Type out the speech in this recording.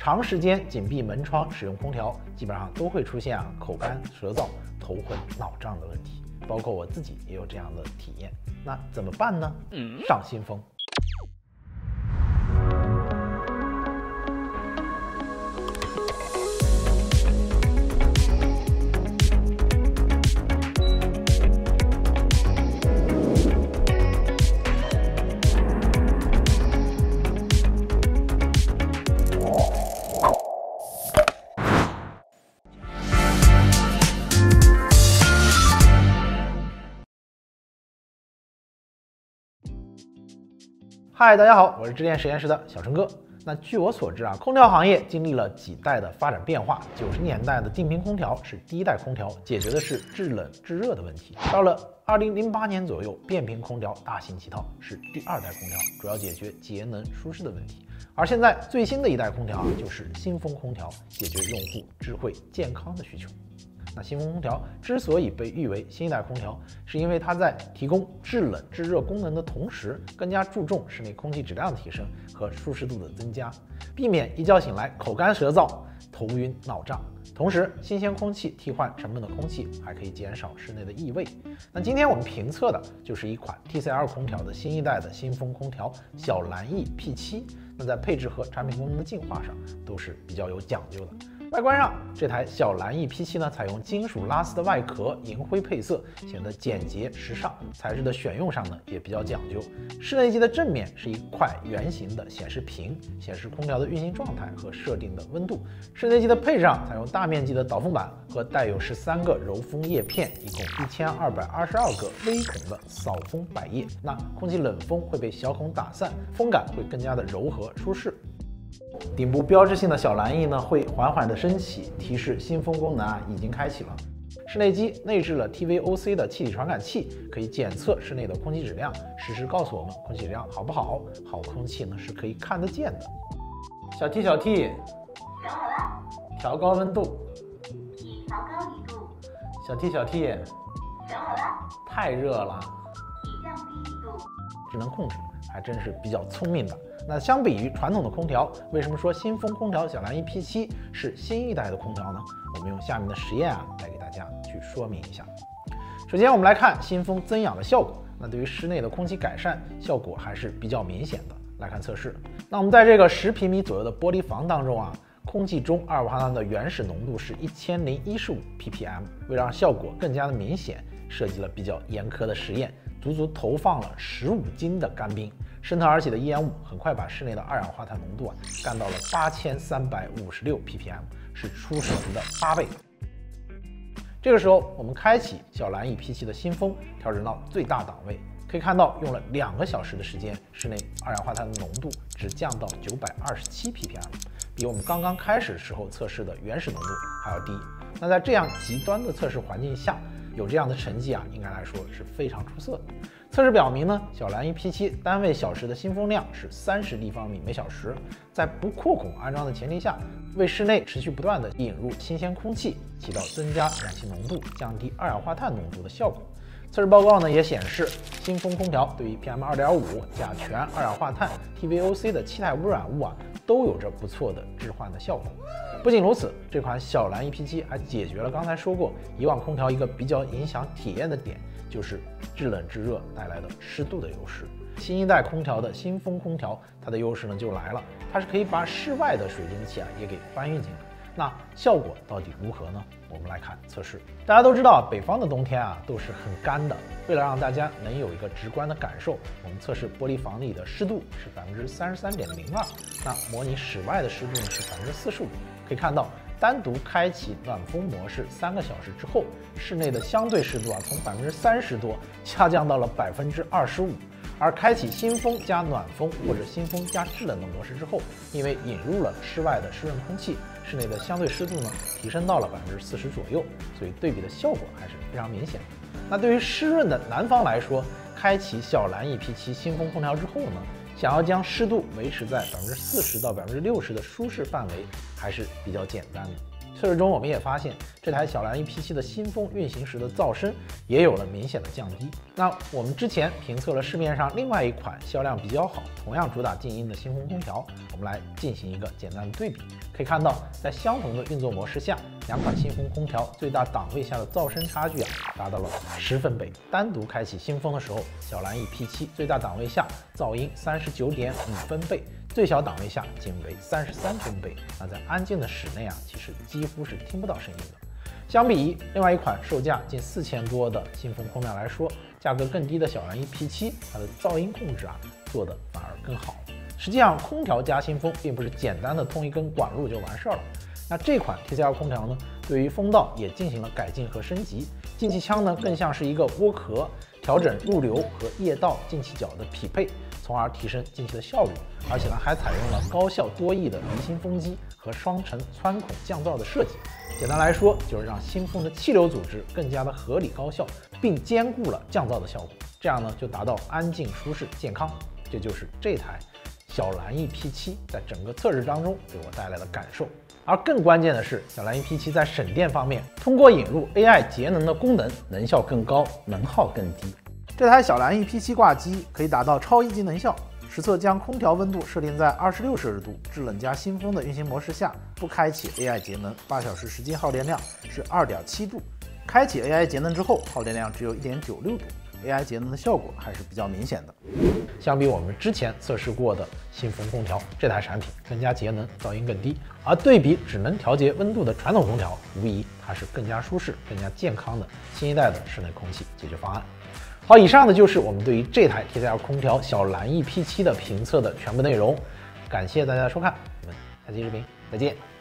长时间紧闭门窗使用空调，基本上都会出现口干舌燥、头昏脑胀的问题，包括我自己也有这样的体验。那怎么办呢？上新风。嗨，大家好，我是支电实验室的小陈哥。那据我所知空调行业经历了几代的发展变化。90年代的定频空调是第一代空调，解决的是制冷制热的问题。到了2008年左右，变频空调大行其道，是第二代空调，主要解决节能舒适的问题。而现在最新的一代空调就是新风空调，解决用户智慧健康的需求。那新风空调之所以被誉为新一代空调，是因为它在提供制冷制热功能的同时，更加注重室内空气质量的提升和舒适度的增加，避免一觉醒来口干舌燥、头晕脑胀。同时，新鲜空气替换沉闷的空气，还可以减少室内的异味。那今天我们评测的就是一款 TCL 空调的新一代的新风空调小蓝翼 P7。那在配置和产品功能的进化上都是比较有讲究的。外观上，这台小蓝翼 P7 呢，采用金属拉丝的外壳，银灰配色，显得简洁时尚。材质的选用上呢，也比较讲究。室内机的正面是一块圆形的显示屏，显示空调的运行状态和设定的温度。室内机的配置上采用大面积的导风板和带有13个柔风叶片，一共1222个微孔的扫风百叶。那空气冷风会被小孔打散，风感会更加的柔和舒适。顶部标志性的小蓝翼呢，会缓缓的升起，提示新风功能已经开启了。室内机内置了 TVOC 的气体传感器，可以检测室内的空气质量，实时告诉我们空气质量好不好。好空气呢是可以看得见的。小 T 调好了，调高温度，调高湿度。小 T 调好了，太热了，降低湿度。智能控制还真是比较聪明的。那相比于传统的空调，为什么说新风空调小蓝翼 P7 是新一代的空调呢？我们用下面的实验来给大家去说明一下。首先我们来看新风增氧的效果，那对于室内的空气改善效果还是比较明显的。来看测试，那我们在这个10平米左右的玻璃房当中空气中二氧化碳的原始浓度是1015 ppm。为了让效果更加的明显，设计了比较严苛的实验，足足投放了15斤的干冰。升腾而起的烟雾很快把室内的二氧化碳浓度干到了8356 ppm， 是初始值的8倍。这个时候，我们开启小蓝翼 P7 的新风，调整到最大档位，可以看到用了2个小时的时间，室内二氧化碳的浓度只降到927 ppm， 比我们刚刚开始时候测试的原始浓度还要低。那在这样极端的测试环境下，有这样的成绩应该来说是非常出色的。测试表明呢，小蓝翼 P7 单位小时的新风量是30立方米每小时，在不扩孔安装的前提下，为室内持续不断的引入新鲜空气，起到增加氧气浓度、降低二氧化碳浓度的效果。测试报告呢也显示，新风空调对于 PM2.5、甲醛、二氧化碳、TVOC 的气态污染物都有着不错的置换的效果。不仅如此，这款小蓝翼 P7 还解决了刚才说过以往空调一个比较影响体验的点，就是制冷制热带来的湿度的优势。新一代空调的新风空调，它的优势呢就来了，它是可以把室外的水蒸气也给搬运进来。那效果到底如何呢？我们来看测试。大家都知道，北方的冬天都是很干的。为了让大家能有一个直观的感受，我们测试玻璃房里的湿度是33.02%，那模拟室外的湿度呢是45%。可以看到，单独开启暖风模式3个小时之后，室内的相对湿度从30%多下降到了25%。而开启新风加暖风或者新风加制冷的模式之后，因为引入了室外的湿润空气，室内的相对湿度呢提升到了40%左右，所以对比的效果还是非常明显的。那对于湿润的南方来说，开启小蓝翼 P7 新风空调之后呢，想要将湿度维持在40%到60%的舒适范围还是比较简单的。测试中我们也发现，这台小蓝 EP7的新风运行时的噪声也有了明显的降低。那我们之前评测了市面上另外一款销量比较好、同样主打静音的新风空调，我们来进行一个简单的对比。可以看到，在相同的运作模式下，两款新风空调最大档位下的噪声差距达到了10分贝。单独开启新风的时候，小蓝 EP7最大档位下噪音39.5分贝。最小档位下仅为33分贝，那在安静的室内其实几乎是听不到声音的。相比于另外一款售价近4000多的新风空调来说，价格更低的小蓝 EP7，它的噪音控制做得反而更好。实际上，空调加新风并不是简单的通一根管路就完事儿了。那这款 TCL 空调呢，对于风道也进行了改进和升级，进气腔呢更像是一个涡壳，调整入流和液道进气角的匹配，从而提升进气的效率。而且呢，还采用了高效多翼的离心风机和双层穿孔降噪的设计。简单来说，就是让新风的气流组织更加的合理高效，并兼顾了降噪的效果。这样呢，就达到安静、舒适、健康。这就是这台小蓝 EP7在整个测试当中给我带来的感受。而更关键的是，小蓝 EP7在省电方面，通过引入 AI 节能的功能，能效更高，能耗更低。这台小蓝 EP7挂机可以达到超1级能效。实测将空调温度设定在26摄氏度，制冷加新风的运行模式下，不开启 AI 节能，8小时实际耗电量是2.7度。开启 AI 节能之后，耗电量只有1.96度。AI 节能的效果还是比较明显的。相比我们之前测试过的新风空调，这台产品更加节能，噪音更低。而对比只能调节温度的传统空调，无疑它是更加舒适、更加健康的新一代的室内空气解决方案。好，以上的就是我们对于这台 TCL 空调小蓝 EP7的评测的全部内容。感谢大家的收看，我们下期视频再见。